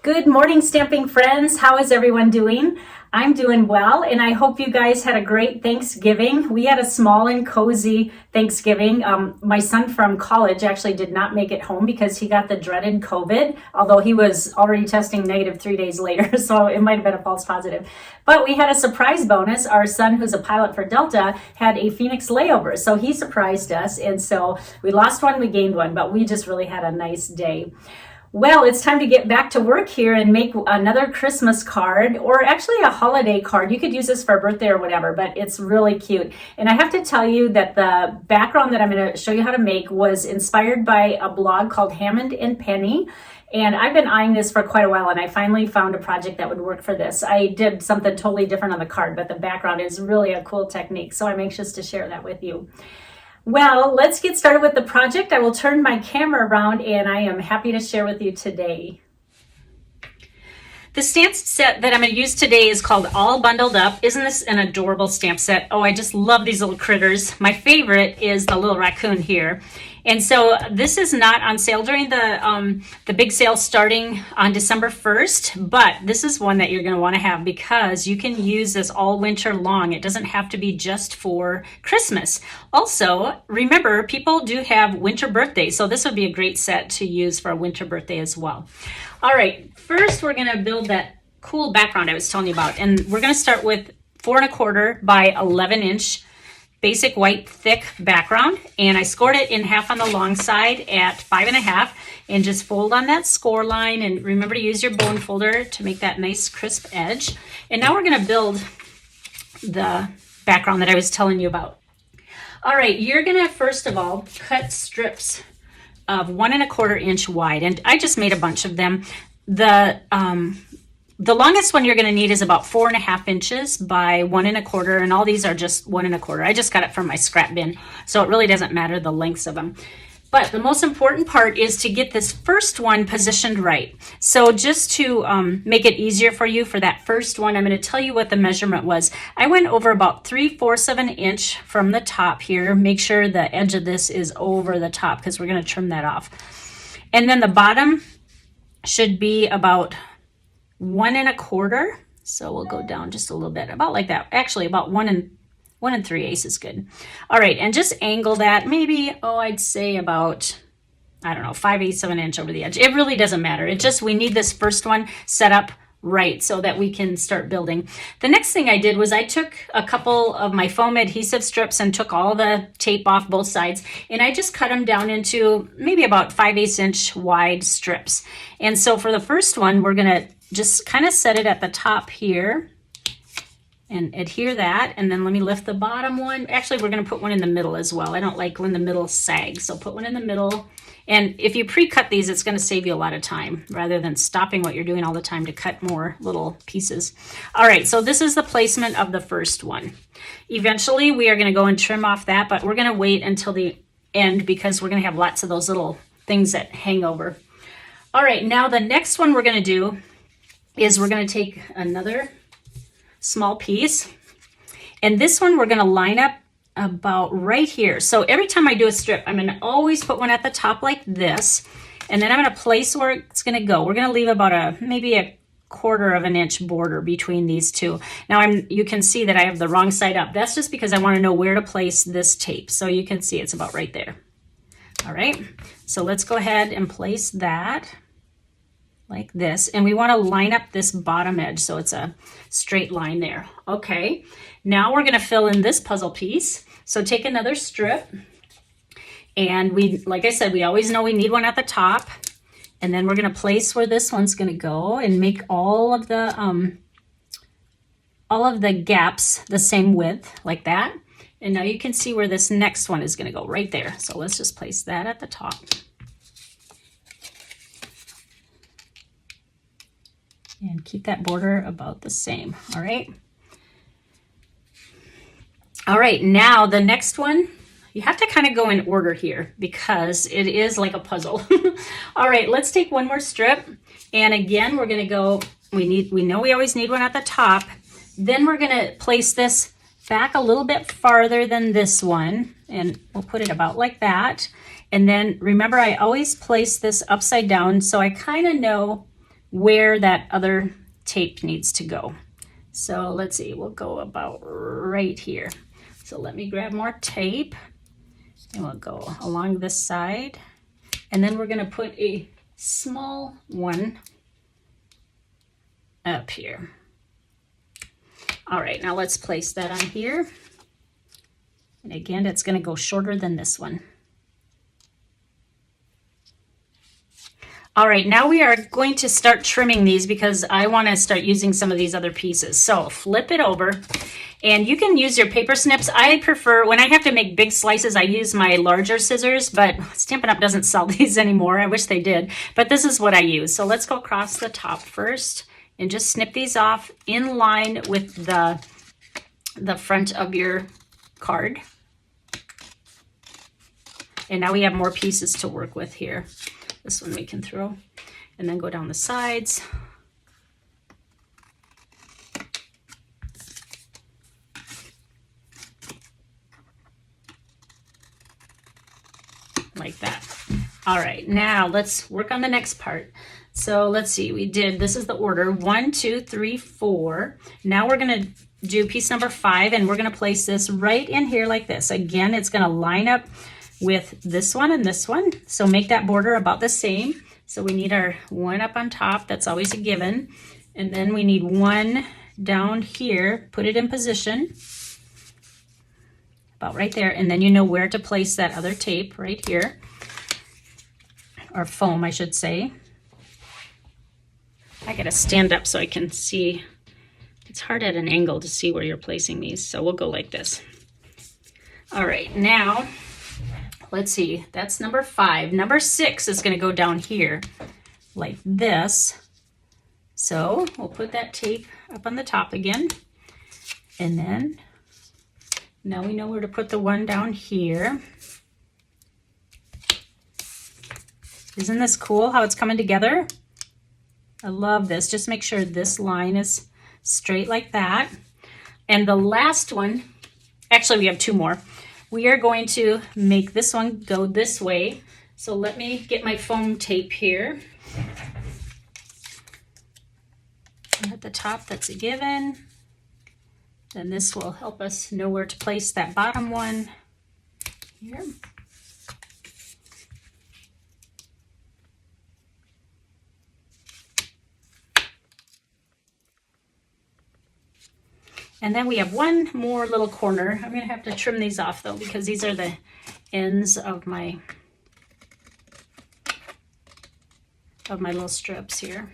Good morning, stamping friends. How is everyone doing? I'm doing well, and I hope you guys had a great Thanksgiving. We had a small and cozy Thanksgiving. My son from college actually did not make it home because he got the dreaded COVID, although he was already testing negative 3 days later, so it might have been a false positive. But we had a surprise bonus. Our son, who's a pilot for Delta, had a Phoenix layover, so he surprised us, and so we lost one, we gained one, but we just really had a nice day. Well, it's time to get back to work here and make another Christmas card, or actually a holiday card. You could use this for a birthday or whatever, but it's really cute. And I have to tell you that the background that I'm going to show you how to make was inspired by a blog called Hammond and Penny. And I've been eyeing this for quite a while, and I finally found a project that would work for this. I did something totally different on the card, but the background is really a cool technique, so I'm anxious to share that with you. Well, let's get started with the project. I will turn my camera around and I am happy to share with you today. The stamp set that I'm going to use today is called All Bundled Up. Isn't this an adorable stamp set? Oh, I just love these little critters. My favorite is the little raccoon here. And so this is not on sale during the big sale starting on December 1st, but this is one that you're going to want to have because you can use this all winter long. It doesn't have to be just for Christmas. Also, remember, people do have winter birthdays, so this would be a great set to use for a winter birthday as well. All right, first we're going to build that cool background I was telling you about, and we're going to start with 4 1/4 by 11 inch basic white thick background, and I scored it in half on the long side at 5 1/2, and just fold on that score line, and remember to use your bone folder to make that nice crisp edge. And now we're going to build the background that I was telling you about. All right, you're going to first of all cut strips of 1 1/4 inch wide, and I just made a bunch of them. The longest one you're going to need is about 4 1/2 inches by 1 1/4, and all these are just 1 1/4. I just got it from my scrap bin, so it really doesn't matter the lengths of them. But the most important part is to get this first one positioned right. So just to make it easier for you for that first one, I'm going to tell you what the measurement was. I went over about 3/4 of an inch from the top here. Make sure the edge of this is over the top because we're going to trim that off. And then the bottom should be about 1 1/4. So we'll go down just a little bit, about like that. Actually, about 1 3/8 is good. All right, and just angle that maybe, I'd say about, I don't know, 5/8 of an inch over the edge. It really doesn't matter. It just, we need this first one set up right so that we can start building. The next thing I did was I took a couple of my foam adhesive strips and took all the tape off both sides, and I just cut them down into maybe about 5/8 inch wide strips. And so for the first one, we're gonna just kind of set it at the top here and adhere that, and then let me lift the bottom one. Actually, we're going to put one in the middle as well. I don't like when the middle sags, so put one in the middle. And if you pre-cut these, it's going to save you a lot of time rather than stopping what you're doing all the time to cut more little pieces. All right, so this is the placement of the first one. Eventually, we are going to go and trim off that, but we're going to wait until the end because we're going to have lots of those little things that hang over. All right, now the next one we're going to do is we're going to take another small piece, and this one we're going to line up about right here. So every time I do a strip, I'm going to always put one at the top like this, and then I'm going to place where it's going to go. We're going to leave about maybe a 1/4 of an inch border between these two. Now you can see that I have the wrong side up. That's just because I want to know where to place this tape. So you can see it's about right there. All right, so let's go ahead and place that like this, and we want to line up this bottom edge so it's a straight line there. Okay, now we're going to fill in this puzzle piece. So take another strip, and like I said, we always know we need one at the top, and then we're going to place where this one's going to go and make all of the gaps the same width like that. And now you can see where this next one is going to go right there. So let's just place that at the top. And keep that border about the same. All right. All right, now the next one, you have to kind of go in order here because it is like a puzzle. All right, let's take one more strip. And again, we're going to go, we know we always need one at the top. Then we're going to place this back a little bit farther than this one, and we'll put it about like that. And then remember, I always place this upside down so I kind of know where that other tape needs to go. So let's see, we'll go about right here. So let me grab more tape and we'll go along this side. And then we're gonna put a small one up here. All right, now let's place that on here. And again, it's gonna go shorter than this one. All right, now we are going to start trimming these because I want to start using some of these other pieces. So flip it over and you can use your paper snips. I prefer, when I have to make big slices, I use my larger scissors, but Stampin' Up! Doesn't sell these anymore. I wish they did, but this is what I use. So let's go across the top first and just snip these off in line with the front of your card. And now we have more pieces to work with here. This one we can throw, and then go down the sides. Like that. All right, now let's work on the next part. So let's see, this is the order, 1, 2, 3, 4. Now we're gonna do piece number 5, and we're gonna place this right in here like this. Again, it's gonna line up with this one and this one. So make that border about the same. So we need our one up on top, that's always a given. And then we need one down here, put it in position, about right there. And then you know where to place that other tape right here, or foam, I should say. I gotta stand up so I can see. It's hard at an angle to see where you're placing these. So we'll go like this. All right, now, let's see, that's number 5. Number 6 is gonna go down here like this. So we'll put that tape up on the top again. And then now we know where to put the one down here. Isn't this cool how it's coming together? I love this. Just make sure this line is straight like that. And the last one, actually we have 2 more. We are going to make this one go this way. So let me get my foam tape here. And at the top, that's a given. Then this will help us know where to place that bottom one here. And then we have one more little corner. I'm gonna have to trim these off though, because these are the ends of my little strips here.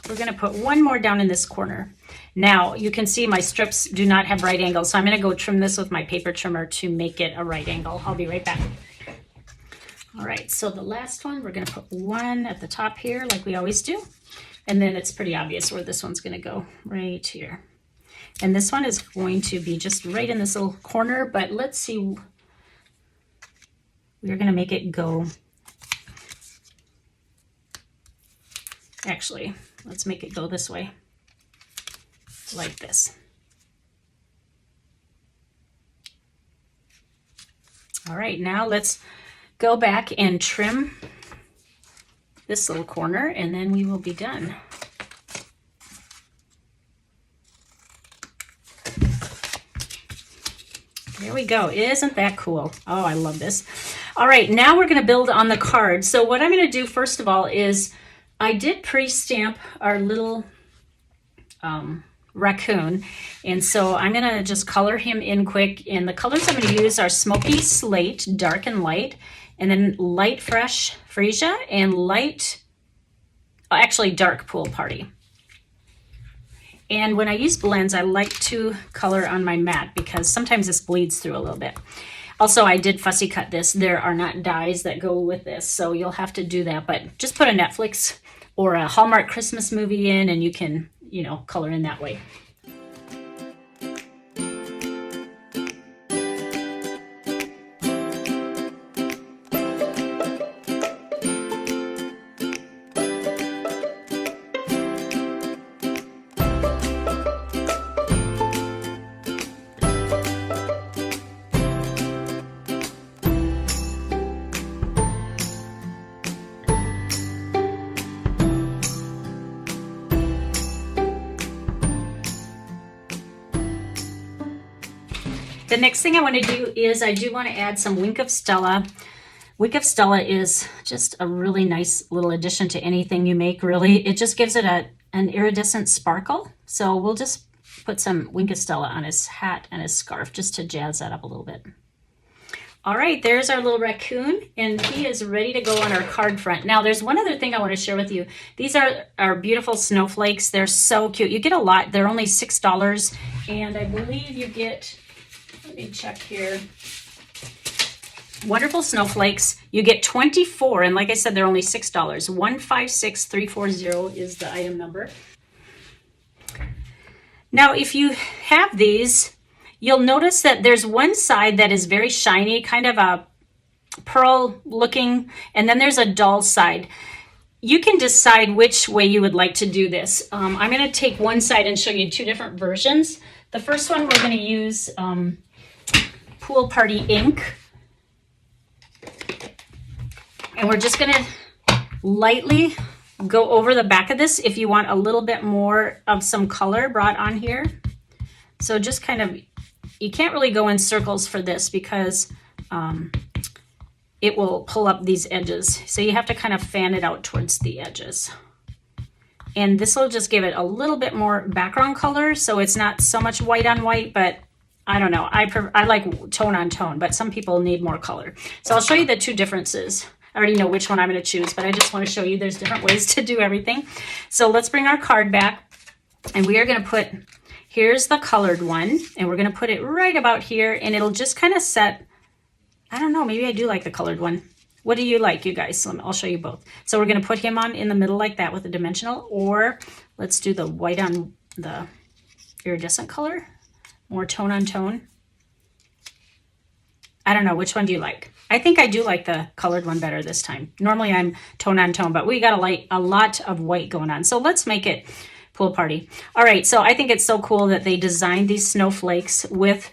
We're gonna put one more down in this corner. Now you can see my strips do not have right angles, so I'm gonna go trim this with my paper trimmer to make it a right angle. I'll be right back. All right, so the last one, we're gonna put one at the top here like we always do. And then it's pretty obvious where this one's gonna go, right here. And this one is going to be just right in this little corner, but let's see, we're gonna make it go, actually, let's make it go this way. Like this. All right, now let's go back and trim this little corner, and then we will be done. There we go. Isn't that cool? Oh, I love this. All right, now we're going to build on the card. So what I'm going to do first of all is I did pre-stamp our little raccoon, and so I'm gonna just color him in quick, and the colors I'm gonna use are Smoky Slate, dark and light, and then light fresh Freesia, and light, actually dark Pool Party. And when I use blends, I like to color on my mat because sometimes this bleeds through a little bit. Also, I did fussy cut this. There are not dies that go with this, so you'll have to do that, but just put a Netflix or a Hallmark Christmas movie in, and you can, you know, color in that way. The next thing I want to do is I do want to add some Wink of Stella. Wink of Stella is just a really nice little addition to anything you make, really. It just gives it an iridescent sparkle. So we'll just put some Wink of Stella on his hat and his scarf just to jazz that up a little bit. All right, there's our little raccoon, and he is ready to go on our card front. Now, there's one other thing I want to share with you. These are our beautiful snowflakes. They're so cute. You get a lot. They're only $6, and I believe you get, let me check here, wonderful snowflakes. You get 24, and like I said, they're only $6. 156340 is the item number. Now, if you have these, you'll notice that there's one side that is very shiny, kind of a pearl looking, and then there's a dull side. You can decide which way you would like to do this. I'm going to take one side and show you two different versions. The first one, we're going to use Pool Party ink. And we're just going to lightly go over the back of this if you want a little bit more of some color brought on here. So just kind of, you can't really go in circles for this because it will pull up these edges. So you have to kind of fan it out towards the edges. And this will just give it a little bit more background color. So it's not so much white on white, but I don't know. I like tone on tone, but some people need more color. So I'll show you the two differences. I already know which one I'm going to choose, but I just want to show you there's different ways to do everything. So let's bring our card back, and we are going to put, here's the colored one, and we're going to put it right about here, and it'll just kind of set, I don't know, maybe I do like the colored one. What do you like, you guys? So I'll show you both. So we're going to put him on in the middle like that with a dimensional, or let's do the white on the iridescent color, more tone on tone. I don't know, which one do you like? I think I do like the colored one better this time. Normally I'm tone on tone, but we got a lot of white going on. So let's make it Pool Party. All right, so I think it's so cool that they designed these snowflakes with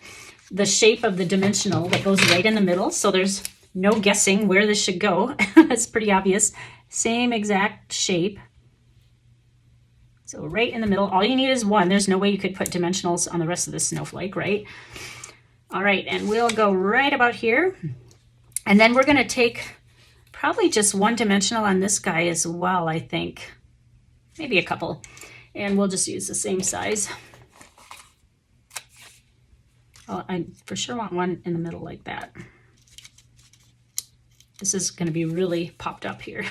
the shape of the dimensional that goes right in the middle. So there's no guessing where this should go. It's pretty obvious. Same exact shape. So right in the middle, all you need is one. There's no way you could put dimensionals on the rest of the snowflake, right? All right, and we'll go right about here. And then we're going to take probably just one dimensional on this guy as well, I think. Maybe a couple. And we'll just use the same size. Oh, I for sure want one in the middle like that. This is going to be really popped up here.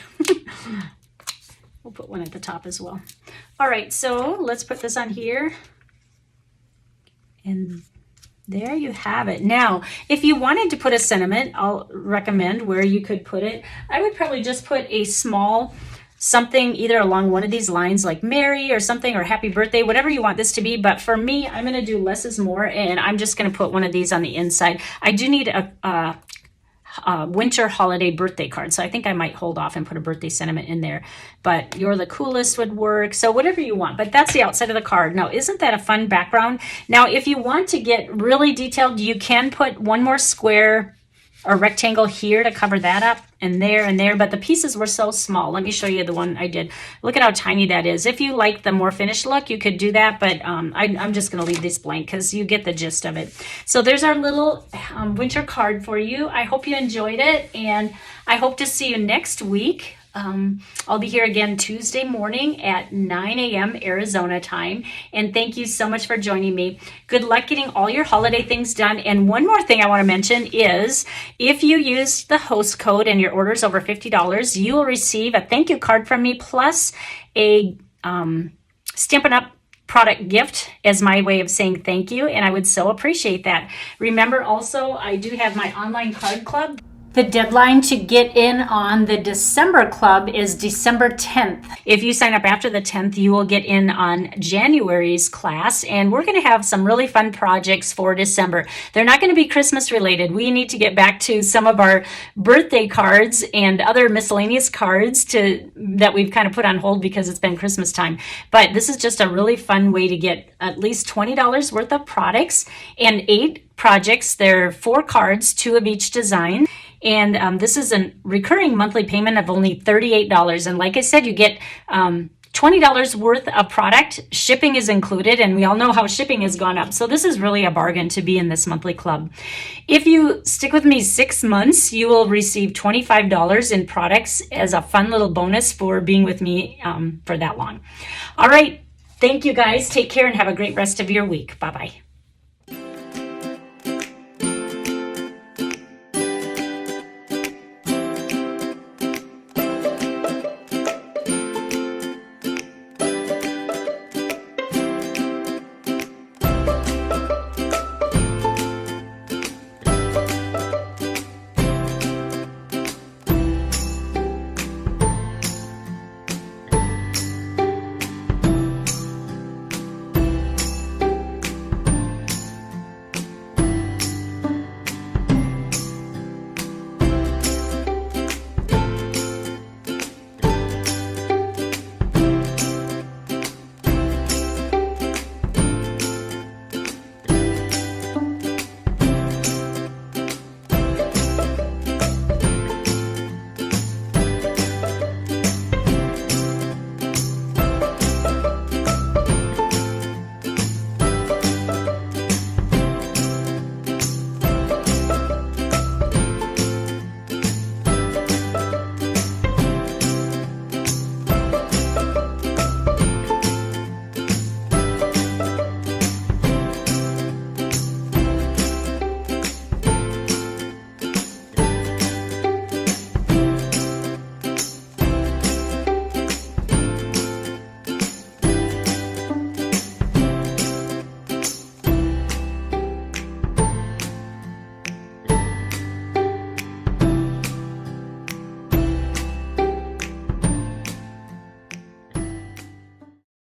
We'll put one at the top as well. All right, so let's put this on here. And there you have it. Now, if you wanted to put a sentiment, I'll recommend where you could put it. I would probably just put a small something either along one of these lines like Merry or something, or Happy Birthday, whatever you want this to be. But for me, I'm going to do less is more, and I'm just going to put one of these on the inside. I do need a winter holiday birthday card, so I think I might hold off and put a birthday sentiment in there, but You're the Coolest would work. So whatever you want, but that's the outside of the card. Now, isn't that a fun background? Now, if you want to get really detailed, you can put one more square or rectangle here to cover that up, and there, but the pieces were so small. Let me show you the one I did. Look at how tiny that is. If you like the more finished look, you could do that, but I'm just going to leave this blank because you get the gist of it. So there's our little winter card for you. I hope you enjoyed it, and I hope to see you next week. I'll be here again Tuesday morning at 9 a.m. Arizona time. And thank you so much for joining me. Good luck getting all your holiday things done. And one more thing I want to mention is if you use the host code and your order's over $50, you will receive a thank you card from me plus a Stampin' Up! Product gift as my way of saying thank you. And I would so appreciate that. Remember also, I do have my online card club. The deadline to get in on the December club is December 10th. If you sign up after the 10th, you will get in on January's class, and we're going to have some really fun projects for December. They're not going to be Christmas related. We need to get back to some of our birthday cards and other miscellaneous cards that we've kind of put on hold because it's been Christmas time. But this is just a really fun way to get at least $20 worth of products and 8 projects. There are 4 cards, 2 of each design. And this is a recurring monthly payment of only $38. And like I said, you get $20 worth of product. Shipping is included, and we all know how shipping has gone up. So this is really a bargain to be in this monthly club. If you stick with me 6 months, you will receive $25 in products as a fun little bonus for being with me for that long. All right. Thank you guys. Take care and have a great rest of your week. Bye-bye.